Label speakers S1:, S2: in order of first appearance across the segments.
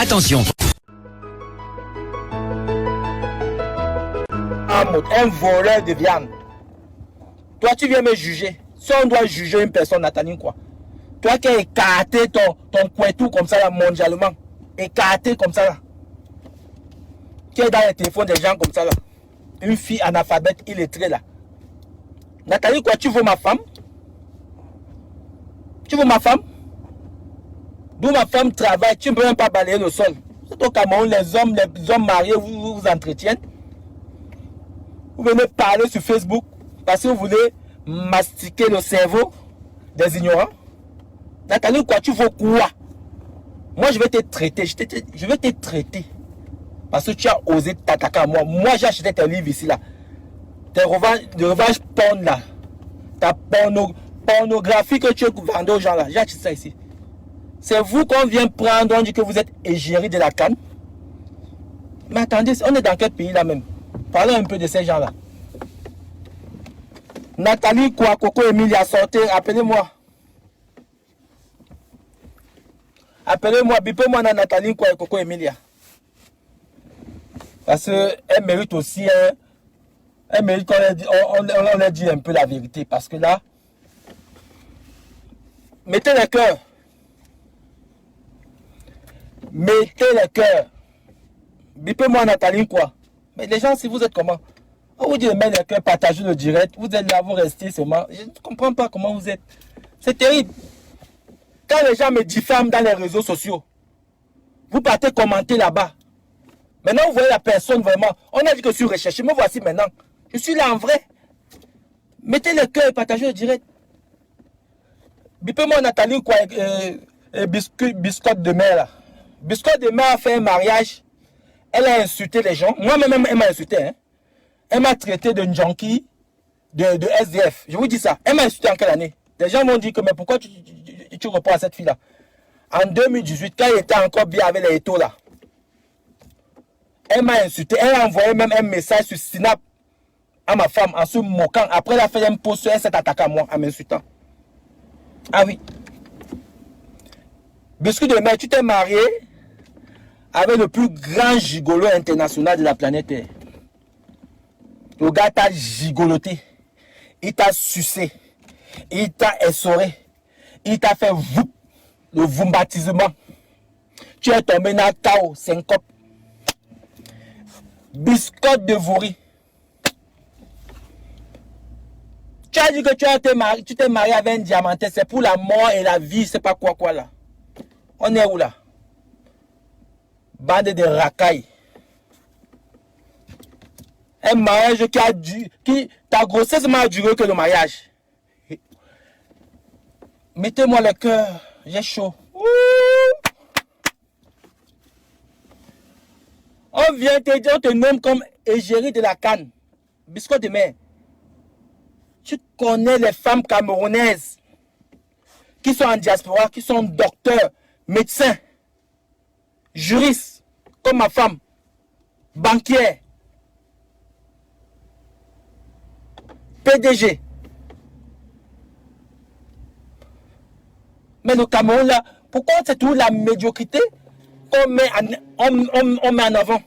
S1: Attention.
S2: Un voleur de viande. Toi, tu viens me juger. Si on doit juger une personne, Nathalie, quoi. Toi qui as écarté ton couettou comme ça, là, mondialement. Écarté comme ça, là. Qui est dans les téléphones des gens comme ça, là. Une fille analphabète, illettrée, là. Nathalie, quoi, tu veux ma femme? Tu veux ma femme? D'où ma femme travaille, tu ne peux même pas balayer le sol. C'est au Cameroun, les hommes mariés vous entretiennent. Vous venez parler sur Facebook parce que vous voulez mastiquer le cerveau des ignorants. Nathalie, quoi, tu veux quoi? Moi, je vais te traiter. Je vais te traiter. Parce que tu as osé t'attaquer à moi. Moi, j'ai acheté tes livres ici, là. Tes revanches porn, là. Ta pornographie que tu vendais aux gens, là. J'ai acheté ça ici. C'est vous qu'on vient prendre, on dit que vous êtes égérie de la canne. Mais attendez, on est dans quel pays, là, même? Parlons un peu de ces gens-là. Nathalie, quoi, Coco Emilia, sortez, appelez-moi. Appelez-moi, bipez-moi Nathalie, quoi, Coco Emilia. Parce qu'elle mérite aussi, elle mérite qu'on leur dise un peu la vérité. Parce que là, mettez le cœur. Mettez le cœur. Bipez-moi Nathalie, quoi. Mais les gens, si vous êtes comment? On vous dit de mettre le cœur, partager le direct. Vous êtes là, vous restez seulement. Je ne comprends pas comment vous êtes. C'est terrible. Quand les gens me diffament dans les réseaux sociaux, vous partez commenter là-bas. Maintenant, vous voyez la personne vraiment. On a dit que je suis recherché. Me voici maintenant. Je suis là en vrai. Mettez le cœur et partagez le direct. Bipez-moi Nathalie, quoi. Biscotte de mer, là. Biscotte de mer a fait un mariage. Elle a insulté les gens. Moi-même, elle m'a insulté. Hein. Elle m'a traité de junkie, de SDF. Je vous dis ça. Elle m'a insulté en quelle année? Les gens m'ont dit que mais pourquoi tu reprends à cette fille-là? En 2018, quand elle était encore bien avec les étaux là. Elle m'a insulté. Elle a envoyé même un message sur Snap à ma femme en se moquant. Après, elle a fait un post sur elle s'est attaquée à moi en m'insultant. Ah oui. Biscuit de mer, tu t'es marié avec le plus grand gigolo international de la planète Terre. Le gars t'a gigoloté. Il t'a sucé. Il t'a essoré. Il t'a fait le vombatisement. Tu es tombé dans le chaos, syncope. Biscotte de vouri. Tu as dit que tu t'es marié avec un diamanté. C'est pour la mort et la vie. C'est pas quoi là. On est où là? Bande de racailles. Un mariage ta grossesse m'a duré que le mariage. Mettez-moi le cœur. J'ai chaud. Ouh. On vient te dire, on te nomme comme égérie de la canne. Biscotte de mer. Tu connais les femmes camerounaises qui sont en diaspora, qui sont docteurs, médecins, juristes, comme ma femme, banquière, PDG. Mais le Cameroun, là, pourquoi c'est toujours la médiocrité qu'on met on met en avant?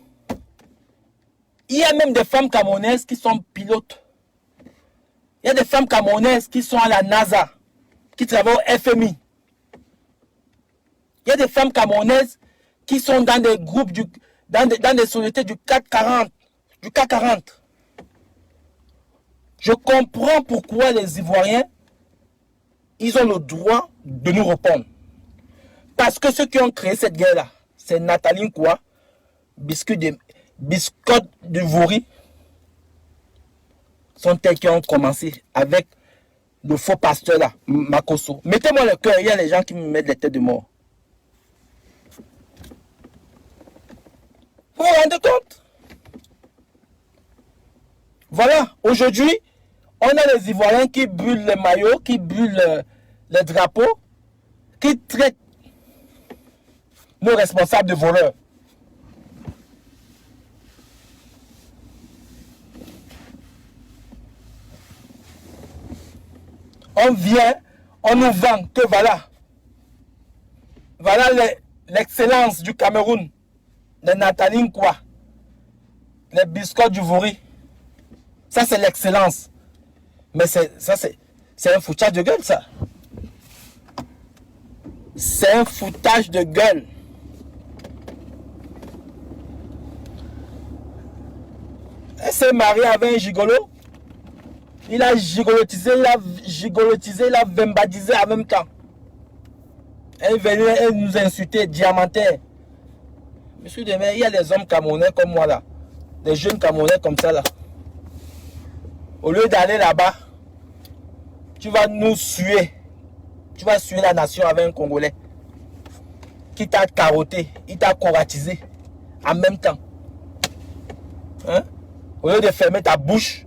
S2: Il y a même des femmes camerounaises qui sont pilotes. Il y a des femmes camerounaises qui sont à la NASA, qui travaillent au FMI. Il y a des femmes camerounaises qui sont dans des groupes, dans des sociétés du CAC 40. Du CAC 40. Je comprends pourquoi les Ivoiriens, ils ont le droit de nous répondre. Parce que ceux qui ont créé cette guerre-là, c'est Nathalie Nkoua, biscotte de vouri, sont elles qui ont commencé avec le faux pasteur là, Makosso. Mettez-moi le cœur, il y a les gens qui me mettent les têtes de mort. Vous vous rendez compte? Voilà, aujourd'hui, on a les Ivoiriens qui brûlent les maillots, qui brûlent les drapeaux, qui traitent nos responsables de voleurs. On vient, on nous vend que voilà l'excellence du Cameroun, les Nathalie quoi, les biscottes du Vori. Ça, c'est l'excellence. Mais c'est un foutage de gueule, ça. C'est un foutage de gueule. Elle s'est mariée avec un gigolo. Il a gigolotisé, il a vembadisé en même temps. Elle venait, elle nous insultait, diamantaire. Monsieur Demain, il y a des hommes camerounais comme moi là. Des jeunes camerounais comme ça là. Au lieu d'aller là-bas, tu vas nous suer. Tu vas suer la nation avec un Congolais qui t'a carotté, il t'a coratisé en même temps. Hein? Au lieu de fermer ta bouche,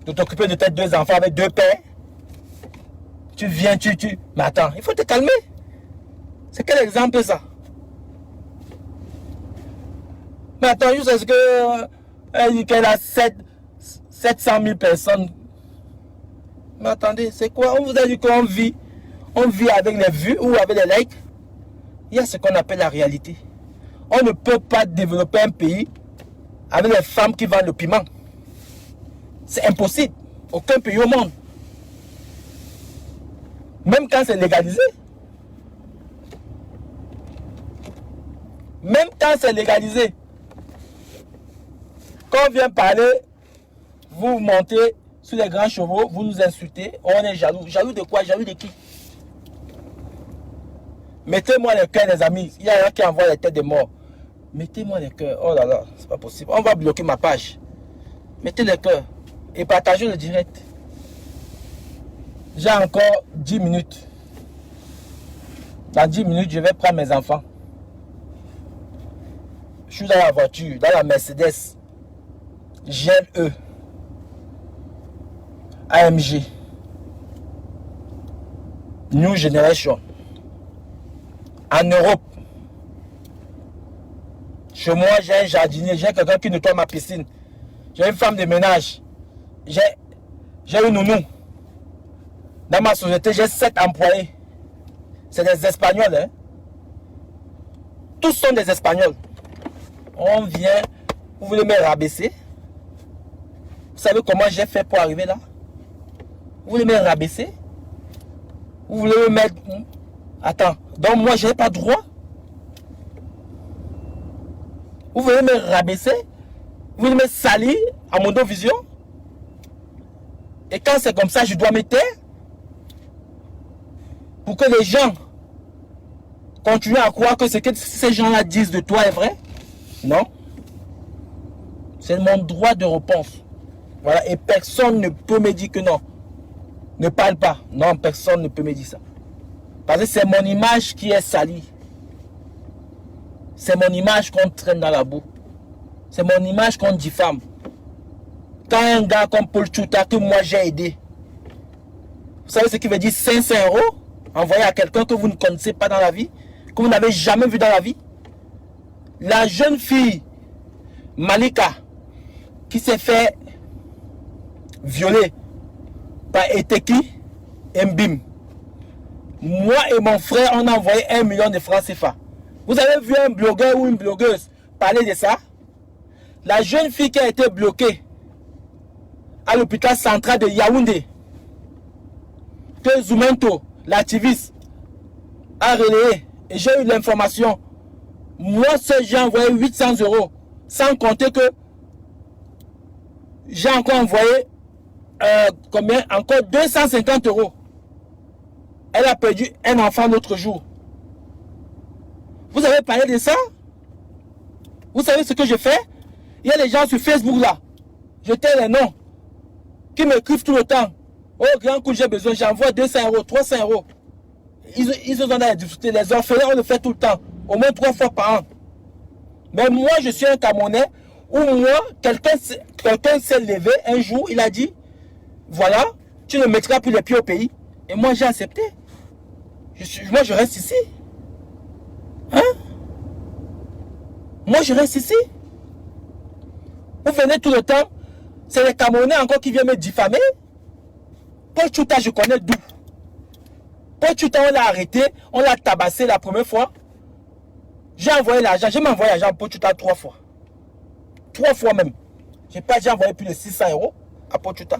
S2: de t'occuper de tes deux enfants avec deux pères, tu viens, Mais attends, il faut te calmer. C'est quel exemple ça? Mais attends, juste est-ce que elle dit qu'elle a 700 000 personnes. Mais attendez, c'est quoi? On vous a dit qu'on vit. On vit avec les vues ou avec les likes. Il y a ce qu'on appelle la réalité. On ne peut pas développer un pays avec les femmes qui vendent le piment. C'est impossible. Aucun pays au monde. Même quand c'est légalisé. Même quand c'est légalisé. Quand on vient parler, vous montez sur les grands chevaux, vous nous insultez, on est jaloux. Jaloux de quoi? Jaloux de qui? Mettez-moi les cœurs, les amis. Il y a un qui envoie les têtes de mort. Mettez-moi les cœurs. Oh là là, c'est pas possible. On va bloquer ma page. Mettez les cœurs et partagez le direct. J'ai encore 10 minutes. Dans 10 minutes, je vais prendre mes enfants. Je suis dans la voiture, dans la Mercedes GLE AMG New Generation. En Europe, chez moi, j'ai un jardinier, j'ai quelqu'un qui nettoie ma piscine. J'ai une femme de ménage. J'ai une nounou. Dans ma société, j'ai 7 employés. C'est des Espagnols. Hein? Tous sont des Espagnols. On vient, vous voulez me rabaisser? Vous savez comment j'ai fait pour arriver là? Vous voulez me rabaisser? Vous voulez me mettre... Attends, donc moi je n'ai pas droit? Vous voulez me rabaisser? Vous voulez me salir à mon vision? Et quand c'est comme ça, je dois me taire? Pour que les gens continuent à croire que ce que ces gens-là disent de toi est vrai? Non. C'est mon droit de réponse. Voilà, et personne ne peut me dire que non. Ne parle pas. Non, personne ne peut me dire ça. Parce que c'est mon image qui est salie. C'est mon image qu'on traîne dans la boue. C'est mon image qu'on diffame. Quand un gars comme Paul Chouta, que moi j'ai aidé, vous savez ce qui veut dire 500 € envoyé à quelqu'un que vous ne connaissez pas dans la vie, que vous n'avez jamais vu dans la vie. La jeune fille, Malika, qui s'est fait violer par Eteki Mbim. Moi et mon frère, on a envoyé 1 million de francs CFA. Vous avez vu un blogueur ou une blogueuse parler de ça? La jeune fille qui a été bloquée à l'hôpital central de Yaoundé, que Zoumento, l'activiste, a relayé, et j'ai eu l'information. Moi seul, j'ai envoyé 800 €, sans compter que j'ai encore envoyé combien? Encore 250 €. Elle a perdu un enfant l'autre jour. Vous avez parlé de ça? Vous savez ce que je fais? Il y a des gens sur Facebook là, je tais les noms, qui m'écrivent tout le temps. Oh, grand coup, j'ai besoin, j'envoie 200 €, 300 €. Ils ont dans la difficulté. Les orphelins, on le fait tout le temps, au moins 3 fois par an. Mais moi, je suis un Camerounais où moi, quelqu'un s'est levé un jour, il a dit, voilà, tu ne mettras plus les pieds au pays. Et moi, j'ai accepté. Moi, je reste ici. Hein? Moi, je reste ici. Vous venez tout le temps. C'est les Camerounais encore qui viennent me diffamer. Paul Chouta, je connais d'où. Paul Chouta, on l'a arrêté. On l'a tabassé la première fois. J'ai envoyé l'argent, j'ai envoyé l'argent pour Pochuta 3 fois. 3 fois même. J'ai envoyé plus de 600 € à Pochuta.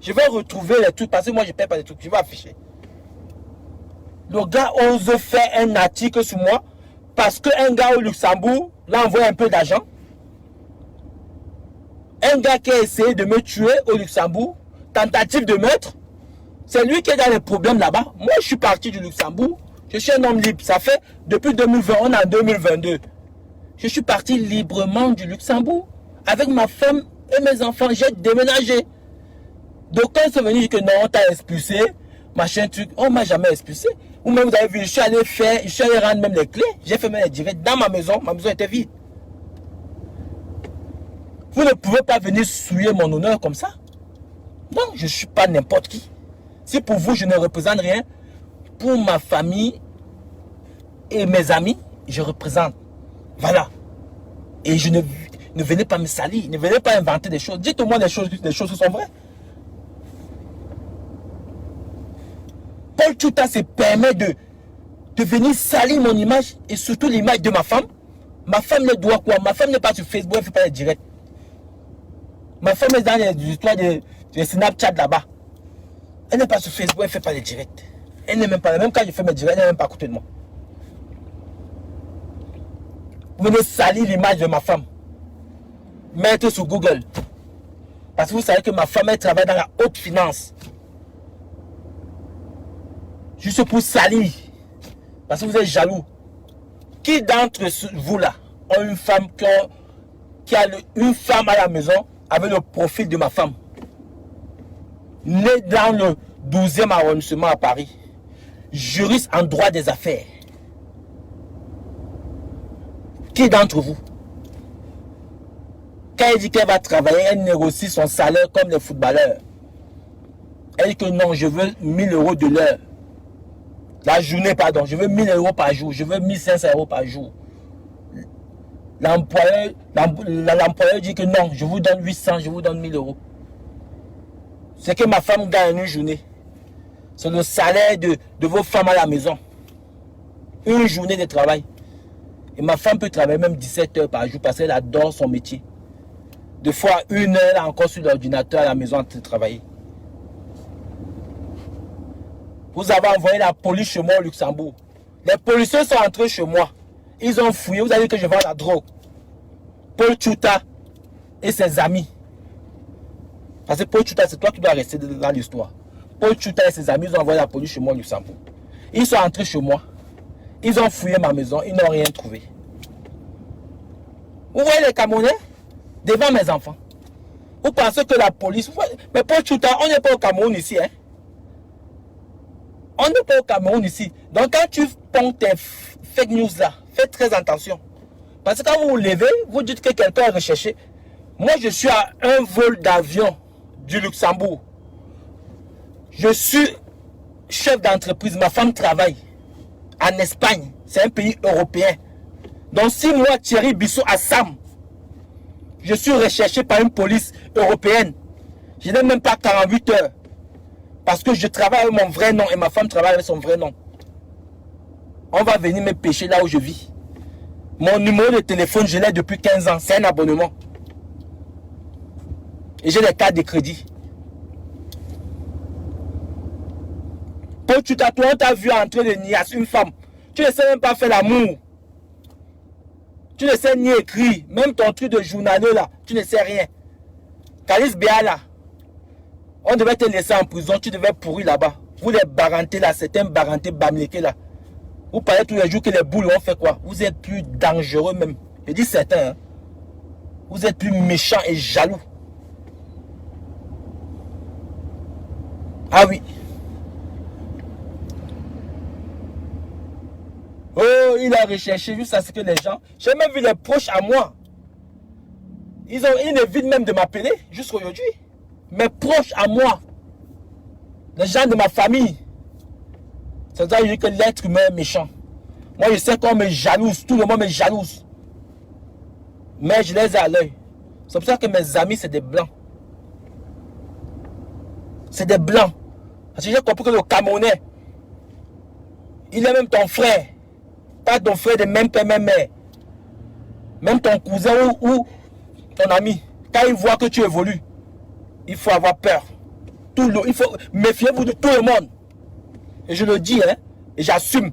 S2: Je vais retrouver les trucs parce que moi je ne paie pas les trucs. Je vais afficher. Le gars ose faire un article sur moi parce qu'un gars au Luxembourg l'a envoyé un peu d'argent. Un gars qui a essayé de me tuer au Luxembourg, tentative de meurtre, c'est lui qui est dans les problèmes là-bas. Moi, je suis parti du Luxembourg. Je suis un homme libre. Ça fait depuis 2020, on est en 2022. Je suis parti librement du Luxembourg avec ma femme et mes enfants. J'ai déménagé. Donc quand ils sont venus dire que non, on t'a expulsé, machin truc, on m'a jamais expulsé. Ou même vous avez vu, je suis allé rendre même les clés. J'ai fait même les directs dans ma maison était vide. Vous ne pouvez pas venir souiller mon honneur comme ça. Non, je ne suis pas n'importe qui. Si pour vous, je ne représente rien, pour ma famille et mes amis, je représente. Voilà. Et je ne venez pas me salir, ne venez pas inventer des choses. Dites-moi des choses qui sont vraies. Paul Tchouta se permet de venir salir mon image et surtout l'image de ma femme. Ma femme ne doit quoi? Ma femme n'est pas sur Facebook, elle ne fait pas les directs. Ma femme est dans les histoires de Snapchat là-bas. Elle n'est pas sur Facebook, elle ne fait pas les directs. Elle n'est même pas là. Même quand je fais mes directs, elle n'est même pas à côté de moi. Vous venez salir l'image de ma femme. Mettez sur Google. Parce que vous savez que ma femme, elle travaille dans la haute finance. Juste pour salir. Parce que vous êtes jaloux. Qui d'entre vous là a une femme qui a une femme à la maison avec le profil de ma femme? Né dans le 12e arrondissement à Paris. Juriste en droit des affaires. Qui d'entre vous? Quand elle dit qu'elle va travailler, elle négocie son salaire comme les footballeurs. Elle dit que non, je veux 1000 € de l'heure. La journée, pardon, je veux 1000 € par jour, je veux 1500 € par jour. L'employeur dit que non, je vous donne 800, je vous donne 1000 €. C'est que ma femme gagne une journée. C'est le salaire de vos femmes à la maison. Une journée de travail. Et ma femme peut travailler même 17 heures par jour parce qu'elle adore son métier. Des fois, 1 heure encore sur l'ordinateur à la maison en train de travailler. Vous avez envoyé la police chez moi au Luxembourg. Les policiers sont entrés chez moi. Ils ont fouillé. Vous avez dit que je vends la drogue. Paul Tchouta et ses amis. Parce que Paul Tchouta, c'est toi qui dois rester dans l'histoire. Paul Tchouta et ses amis, ils ont envoyé la police chez moi au Luxembourg. Ils sont entrés chez moi. Ils ont fouillé ma maison. Ils n'ont rien trouvé. Vous voyez les Camerounais devant mes enfants. Vous pensez que la police... Mais Paul Tchouta, on n'est pas au Cameroun ici. Hein? On n'est pas au Cameroun ici. Donc quand tu ponds tes fake news là, faites très attention. Parce que quand vous vous levez, vous dites que quelqu'un est recherché. Moi, je suis à un vol d'avion du Luxembourg. Je suis chef d'entreprise. Ma femme travaille en Espagne. C'est un pays européen. Donc si moi, Thierry Bissot Assam, je suis recherché par une police européenne, je n'ai même pas 48 heures. Parce que je travaille avec mon vrai nom et ma femme travaille avec son vrai nom. On va venir me pêcher là où je vis. Mon numéro de téléphone, je l'ai depuis 15 ans. C'est un abonnement. Et j'ai des cartes de crédit. Paul Tchouta, toi, on t'a vu entrer de niasse une femme. Tu ne sais même pas faire l'amour. Tu ne sais ni écrire. Même ton truc de journalier là, tu ne sais rien. Kalis Béa là, on devait te laisser en prison, tu devais pourrir là-bas. Vous les barantés là, c'est un baranté bamléké là. Vous parlez tous les jours que les boules ont fait quoi? Vous êtes plus dangereux même. Je dis certains. Hein. Vous êtes plus méchants et jaloux. Ah oui. Oh, il a recherché juste à ce que les gens... J'ai même vu les proches à moi. Ils évitent même de m'appeler jusqu'à aujourd'hui. Mes proches à moi. Les gens de ma famille. C'est-à-dire que l'être humain est méchant. Moi, je sais qu'on me jalouse. Tout le monde me jalouse. Mais je les ai à l'œil. C'est pour ça que mes amis, c'est des blancs. C'est des blancs. Parce que j'ai compris que le Camerounais, il est même ton frère. Pas ton frère de même père, même mère. Même ton cousin ou ton ami. Quand il voit que tu évolues, il faut avoir peur. Il faut méfiez-vous de tout le monde. Et je le dis, hein, et j'assume.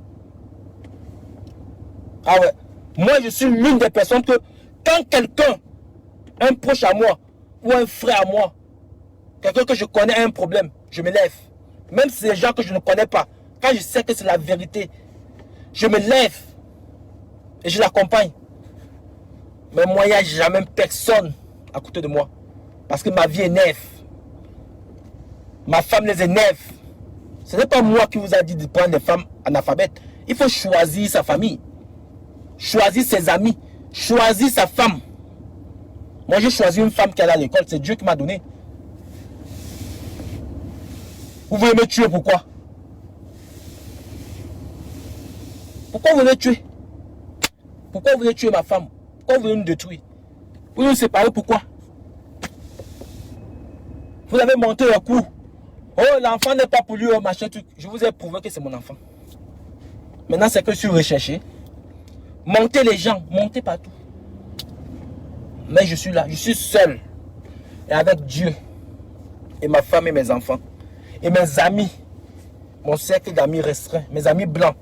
S2: Ah ouais. Moi, je suis l'une des personnes que, quand quelqu'un, un proche à moi, ou un frère à moi, quelqu'un que je connais a un problème, je me lève. Même si c'est des gens que je ne connais pas, quand je sais que c'est la vérité, je me lève et je l'accompagne. Mais moi, il n'y a jamais personne à côté de moi. Parce que ma vie énerve. Ma femme les énerve. Ce n'est pas moi qui vous a dit de prendre des femmes analphabètes. Il faut choisir sa famille. Choisir ses amis. Choisir sa femme. Moi, j'ai choisi une femme qui est à l'école. C'est Dieu qui m'a donné. Vous voulez me tuer, pourquoi? Pourquoi vous voulez me tuer? Pourquoi vous voulez tuer ma femme? Pourquoi vous voulez nous détruire? Vous voulez nous séparer, pourquoi? Vous avez monté le coup. Oh, l'enfant n'est pas pour lui, oh, machin, truc. Je vous ai prouvé que c'est mon enfant. Maintenant, c'est que je suis recherché. Montez les gens, montez partout. Mais je suis là, je suis seul. Et avec Dieu. Et ma femme et mes enfants. Et mes amis. Mon cercle d'amis restreint. Mes amis blancs.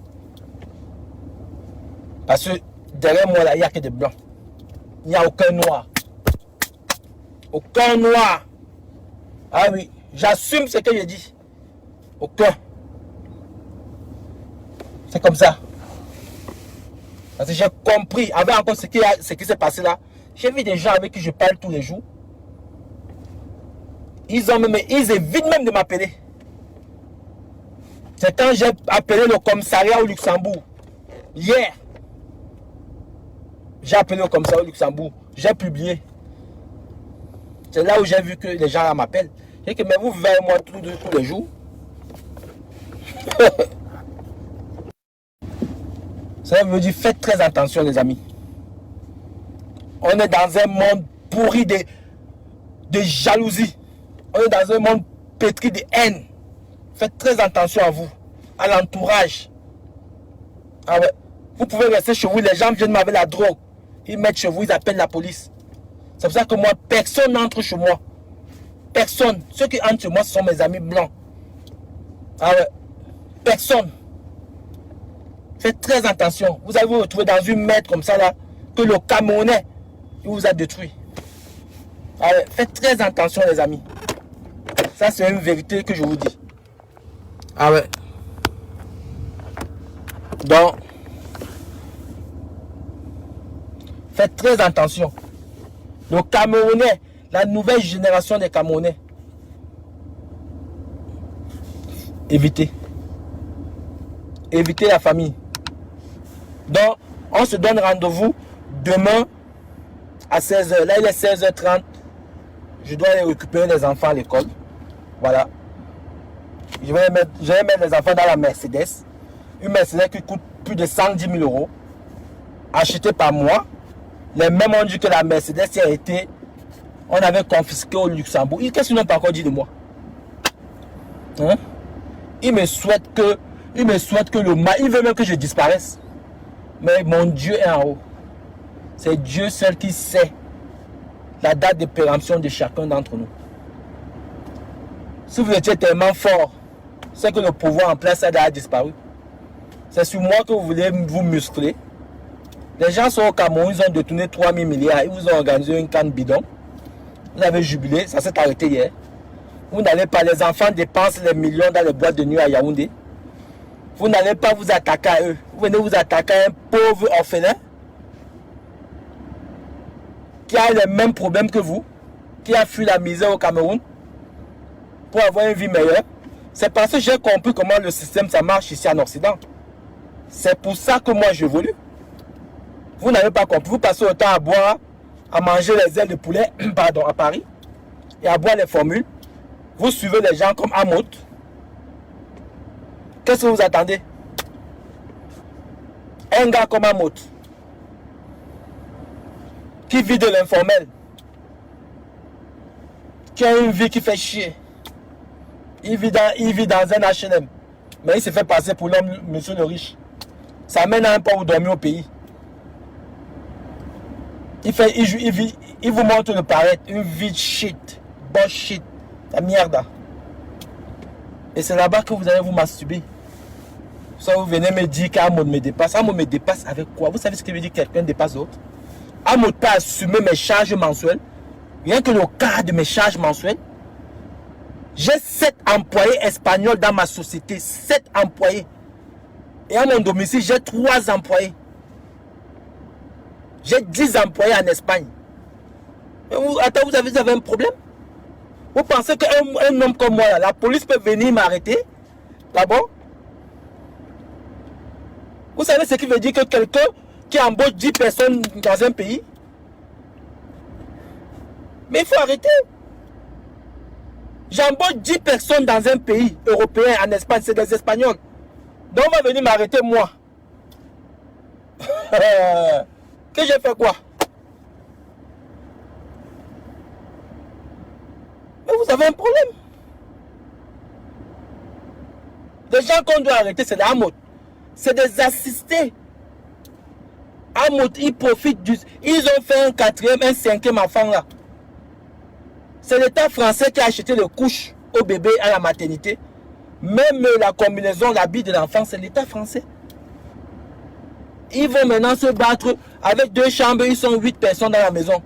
S2: Parce que derrière moi, là, il n'y a que des blancs. Il n'y a aucun noir. Aucun noir. Ah oui, j'assume ce que je dis. Aucun. C'est comme ça. Parce que j'ai compris, avec encore ce qui s'est passé là, j'ai vu des gens avec qui je parle tous les jours. Ils évitent même de m'appeler. C'est quand j'ai appelé le commissariat au Luxembourg. Hier. J'ai appelé le commissariat au Luxembourg. J'ai publié. C'est là où j'ai vu que les gens m'appellent. J'ai dit que mais vous vivez avec moi tous les jours. Ça veut dire faites très attention les amis. On est dans un monde pourri de jalousie. On est dans un monde pétri de haine. Faites très attention à vous, à l'entourage. Ah ouais. Vous pouvez rester chez vous, les gens viennent avec la drogue. Ils mettent chez vous, ils appellent la police. C'est pour ça que moi, personne n'entre chez moi. Personne. Ceux qui entrent chez moi, ce sont mes amis blancs. Ah ouais. Personne. Faites très attention. Vous allez vous retrouver dans une merde comme ça là, que le Camerounais, il vous a détruit. Ah ouais. Faites très attention les amis. Ça c'est une vérité que je vous dis. Ah ouais. Donc, faites très attention. Le Camerounais, la nouvelle génération des Camerounais. Évitez. Évitez la famille. Donc, on se donne rendez-vous demain à 16h. Là, il est 16h30. Je dois aller récupérer les enfants à l'école. Voilà. Je vais mettre les enfants dans la Mercedes. Une Mercedes qui coûte plus de 110 000 euros. Achetée par moi. Les mêmes ont dit que la Mercedes a été... On avait confisqué au Luxembourg. Qu'est-ce qu'ils n'ont pas encore dit de moi? Hein? Ils me souhaitent que le mal... Ils veulent même que je disparaisse. Mais mon Dieu est en haut. C'est Dieu seul qui sait la date de péremption de chacun d'entre nous. Si vous étiez tellement fort, c'est que le pouvoir en place a disparu. C'est sur moi que vous voulez vous muscler. Les gens sont au Cameroun, ils ont détourné 3 000 milliards. Ils vous ont organisé une canne bidon. Vous avez jubilé, ça s'est arrêté hier. Vous n'allez pas, les enfants dépensent les millions dans les boîtes de nuit à Yaoundé. Vous n'allez pas vous attaquer à eux. Vous venez vous attaquer à un pauvre orphelin qui a les mêmes problèmes que vous, qui a fui la misère au Cameroun pour avoir une vie meilleure. C'est parce que j'ai compris comment le système ça marche ici en Occident. C'est pour ça que moi j'évolue. Vous n'avez pas compris. Vous passez autant à boire, à manger les ailes de poulet pardon, à Paris et à boire les formules. Vous suivez les gens comme Amout. Qu'est-ce que vous attendez? Un gars comme Amout qui vit de l'informel, qui a une vie qui fait chier. Il vit dans un HLM, mais il se fait passer pour l'homme, monsieur le riche. Ça mène à un pas où dormir au pays. Il vous montre le paraître. Une vie de shit. Bullshit. La merde. Et c'est là-bas que vous allez vous masturber. Ça, vous venez me dire qu'Amod me dépasse. Amod me dépasse avec quoi? Vous savez ce que veut dire quelqu'un dépasse l'autre? Amod peut assumer mes charges mensuelles. Rien que le cas de mes charges mensuelles. J'ai 7 employés espagnols dans ma société. 7 employés. Et à mon domicile, j'ai 3 employés. J'ai 10 employés en Espagne. Attends, vous avez un problème? Vous pensez qu'un homme comme moi, la police peut venir m'arrêter? D'abord? Vous savez ce qui veut dire que quelqu'un qui embauche 10 personnes dans un pays? Mais il faut arrêter. J'embauche 10 personnes dans un pays européen, en Espagne, c'est des Espagnols. Donc on va venir m'arrêter moi. Que j'ai fait quoi? Mais vous avez un problème. Les gens qu'on doit arrêter, c'est des Amod. C'est des assistés. Amod, ils profitent du... Ils ont fait un 4e, un 5e enfant là. C'est l'État français qui a acheté les couches au bébé à la maternité. Même la combinaison, l'habit de l'enfant, c'est l'État français. Ils vont maintenant se battre avec 2 chambres, ils sont 8 personnes dans la maison.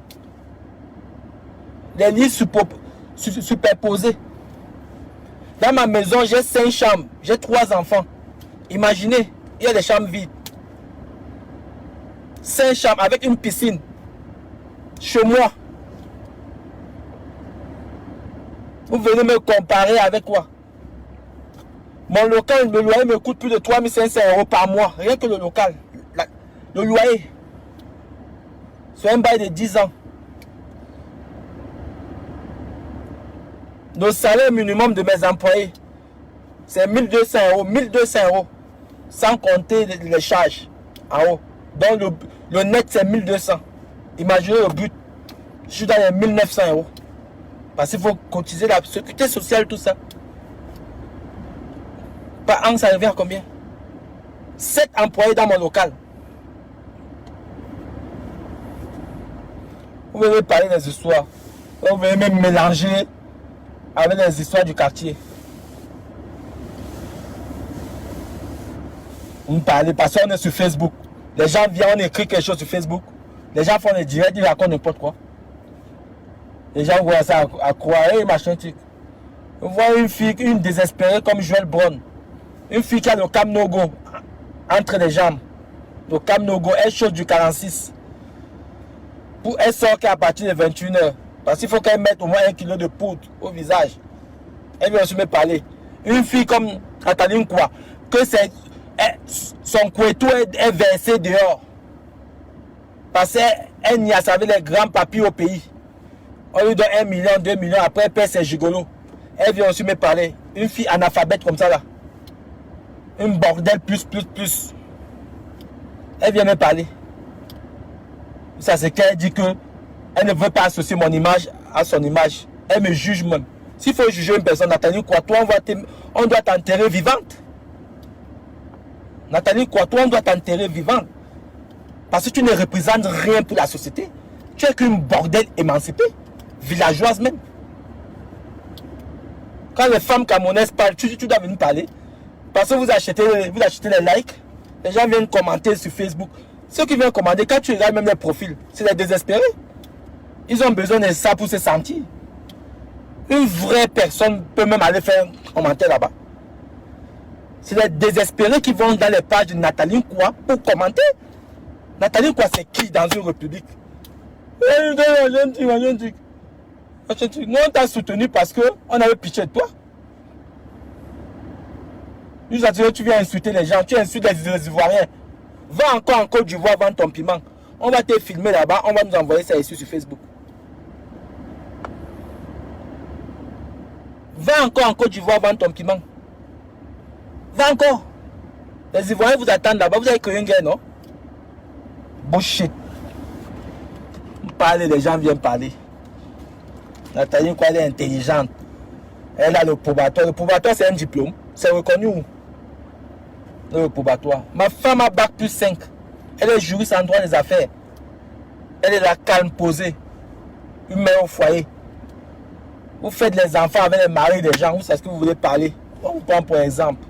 S2: Les lits superposés. Dans ma maison, j'ai 5 chambres, j'ai 3 enfants. Imaginez, il y a des chambres vides. 5 chambres avec une piscine. Chez moi. Vous venez me comparer avec quoi? Mon local, le loyer me coûte plus de 3500 € par mois. Rien que le local. Le loyer. C'est un bail de 10 ans. Le salaire minimum de mes employés, c'est 1200 €. 1200 €. Sans compter les charges en haut. Donc le net, c'est 1200. Imaginez le but. Je suis dans les 1900 €. Parce qu'il faut cotiser la sécurité sociale, tout ça. Par an, ça revient à combien? 7 employés dans mon local. Vous venez parler des histoires. Vous venez même mélanger avec les histoires du quartier. Vous me parlez parce qu'on est sur Facebook. Les gens viennent, on écrit quelque chose sur Facebook. Les gens font des directs, ils racontent n'importe quoi. Les gens voient ça à croire, hey, machin truc. On voit une fille, une désespérée comme Joël Brown. Une fille qui a le Cam No Go entre les jambes. Le Cam No Go, elle chose du 46. Elle sort qu'à partir de 21 h. Parce qu'il faut qu'elle mette au moins 1 kg de poudre au visage. Elle vient aussi me parler. Une fille comme Nathalie quoi, que son couteau est versé dehors. Parce qu'elle n'y a servi les grands papiers au pays. On lui donne 1 million, 2 millions, après elle perd ses gigolos. Elle vient aussi me parler. Une fille analphabète comme ça là. Une bordel plus. Elle vient me parler. Ça c'est qu'elle dit que elle ne veut pas associer mon image à son image. Elle me juge même. S'il faut juger une personne, Nathalie quoi, toi on doit t'enterrer vivante. Nathalie quoi, toi on doit t'enterrer vivante. Parce que tu ne représentes rien pour la société. Tu es qu'une bordel émancipée. Villageoise même. Quand les femmes camerounaises parlent, tu dois venir parler. Parce que vous achetez les likes. Les gens viennent commenter sur Facebook. Ceux qui viennent commander, quand tu regardes même les profils, c'est des désespérés. Ils ont besoin de ça pour se sentir. Une vraie personne peut même aller faire un commentaire là-bas. C'est des désespérés qui vont dans les pages de Nathalie quoi pour commenter. Nathalie quoi, c'est qui dans une république? Nous on t'a soutenu parce qu'on avait pitié de toi. Nous avons dit que tu viens insulter les gens, tu insultes les Ivoiriens. Va encore en Côte d'Ivoire vendre ton piment. On va te filmer là-bas, on va nous envoyer ça ici sur Facebook. Va encore en Côte d'Ivoire vendre ton piment. Va encore. Les Ivoiriens vous attendent là-bas, vous avez créé une guerre, non? Bullshit. Parler, les gens viennent parler. Nathalie, quoi, elle est intelligente. Elle a le probatoire. Le probatoire, c'est un diplôme. C'est reconnu où? le probatoire. Ma femme a bac plus 5. Elle est juriste en droit des affaires. Elle est là calme, posée. Une mère au foyer. Vous faites les enfants avec les maris des gens. Vous savez ce que vous voulez parler. On vous prend pour exemple.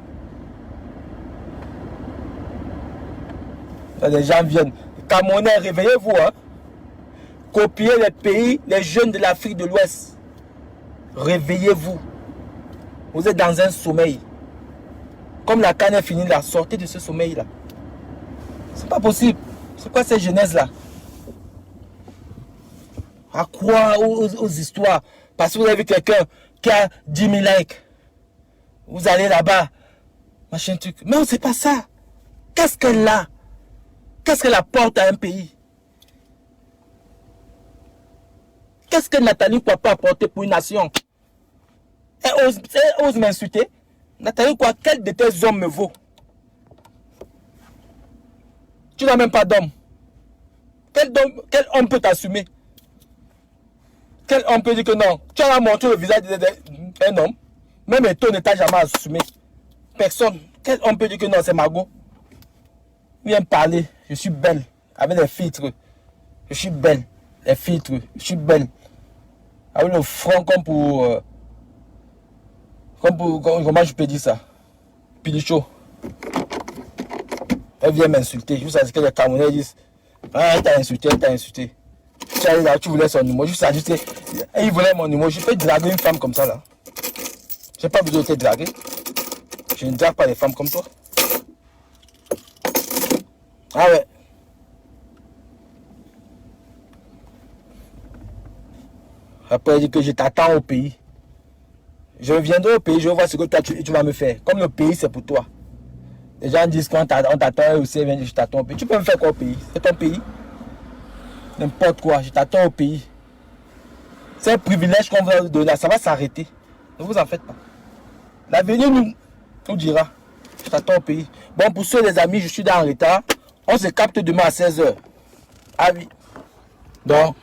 S2: Les gens viennent. Camerounais, réveillez-vous. Hein? Copiez les pays, les jeunes de l'Afrique de l'Ouest. Réveillez-vous. Vous êtes dans un sommeil. Comme la canne est finie, la sortez de ce sommeil-là. C'est pas possible. C'est quoi cette jeunesse-là? À quoi aux histoires? Parce que vous avez vu quelqu'un qui a 10 000 likes. Vous allez là-bas. Machin truc. Non, c'est pas ça. Qu'est-ce qu'elle a? Qu'est-ce qu'elle apporte à un pays? Qu'est-ce que Nathalie Kouape peut apporter pour une nation? Elle ose m'insulter. Nathalie Kouape, quel de tes hommes me vaut? Tu n'as même pas d'homme. Quel homme peut t'assumer? Quel homme peut dire que non? Tu as montré le visage d'un homme. Même Eto ne t'a jamais assumé. Personne. Quel homme peut dire que non, c'est Margot? Viens me parler. Je suis belle. Avec les filtres. Je suis belle. Les filtres. Je suis belle. Avec le front comme pour... comment je peux dire ça? Pilicho. Elle vient m'insulter. Je sais ce que les Camerounais disent. Ah, elle t'a insulté, elle t'a insulté. Tu allais là, tu voulais son numéro. Juste ajuster. Et il voulait mon numéro. Je peux draguer une femme comme ça là. J'ai pas besoin de te draguer. Je ne drague pas les femmes comme toi. Ah ouais. Après, elle dit que je t'attends au pays. Je viendrai au pays, je vais voir ce que toi tu vas me faire. Comme le pays, c'est pour toi. Les gens disent qu'on t'attend aussi, je t'attends au pays. Tu peux me faire quoi au pays? C'est ton pays. N'importe quoi, je t'attends au pays. C'est un privilège qu'on va donner, ça va s'arrêter. Ne vous en faites pas. L'avenir nous dira. Je t'attends au pays. Bon, pour ceux les amis, je suis dans le retard. On se capte demain à 16h. Ah oui. Donc...